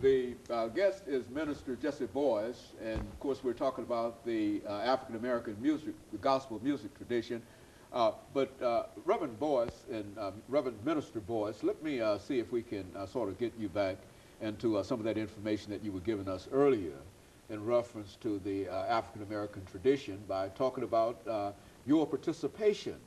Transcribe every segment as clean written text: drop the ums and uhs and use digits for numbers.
The guest is Minister JBoyce, and of course we're talking about the African American music, the gospel music tradition. But Reverend Boyce and Reverend Minister Boyce, let me see if we can sort of get you back into some of that information that you were giving us earlier in reference to the African American tradition by talking about your participation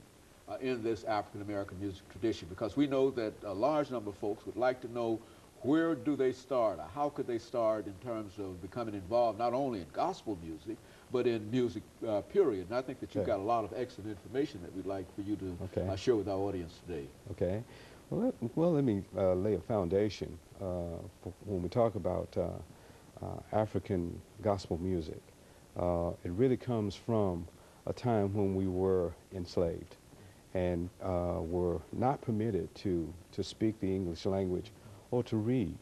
in this African American music tradition, because we know that a large number of folks would like to know where do they start, or how could they start in terms of becoming involved not only in gospel music, but in music, period. And I think that you've got a lot of excellent information that we'd like for you to share with our audience today. Okay. Well, let me lay a foundation when we talk about African gospel music. It really comes from a time when we were enslaved and were not permitted to speak the English language or to read.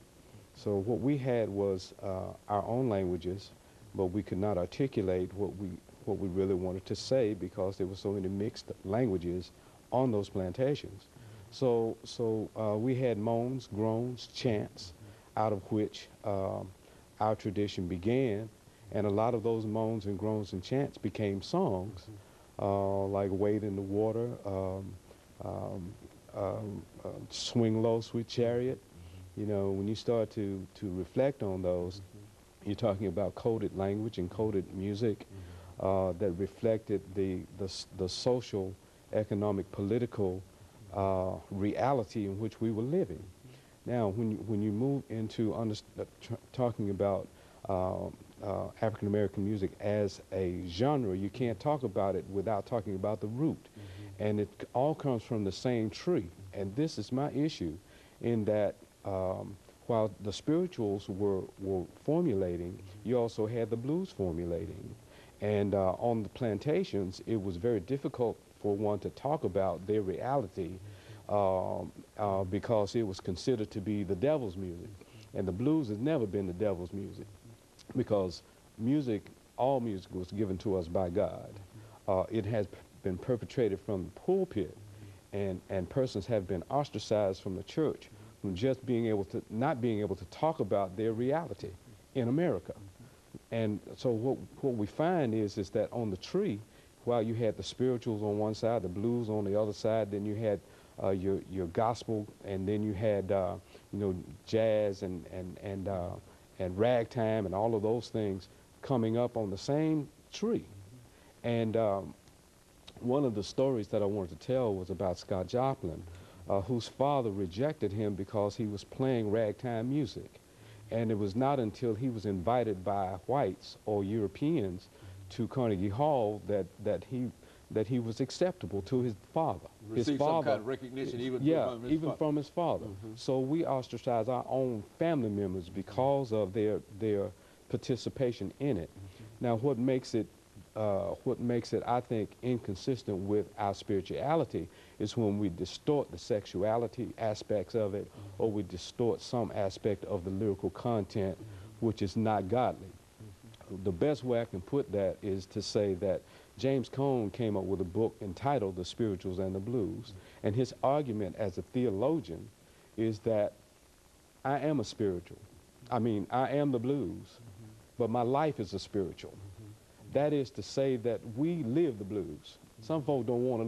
So what we had was our own languages, but we could not articulate what we really wanted to say because there were so many mixed languages on those plantations. So we had moans, groans, chants, out of which our tradition began, and a lot of those moans and groans and chants became songs, like Wade in the Water, Swing Low, Sweet Chariot. You know, when you start to reflect on those, you're talking about coded language and coded music that reflected the social, economic, political reality in which we were living. Now, when you move into talking about African American music as a genre, you can't talk about it without talking about the root. And it all comes from the same tree. And this is my issue, in that while the spirituals were formulating, you also had the blues formulating. And on the plantations, it was very difficult for one to talk about their reality because it was considered to be the devil's music. And the blues has never been the devil's music, because music, all music, was given to us by God. It has been perpetrated from the pulpit, and persons have been ostracized from the church from just not being able to talk about their reality in America. And so what we find is that on the tree, while you had the spirituals on one side, the blues on the other side, then you had your gospel, and then you had you know, jazz and ragtime and all of those things coming up on the same tree. And one of the stories that I wanted to tell was about Scott Joplin, whose father rejected him because he was playing ragtime music. And it was not until he was invited by whites or Europeans to Carnegie Hall that he was acceptable to his father. Received some kind of recognition even from his father. So we ostracize our own family members because of their participation in it. Now, what makes it, I think, inconsistent with our spirituality is when we distort the sexuality aspects of it, or we distort some aspect of the lyrical content, which is not godly. The best way I can put that is to say that James Cone came up with a book entitled The Spirituals and the Blues, and his argument as a theologian is that I am a spiritual. I mean, I am the blues, but my life is a spiritual. That is to say that we live the blues. Some folk don't want to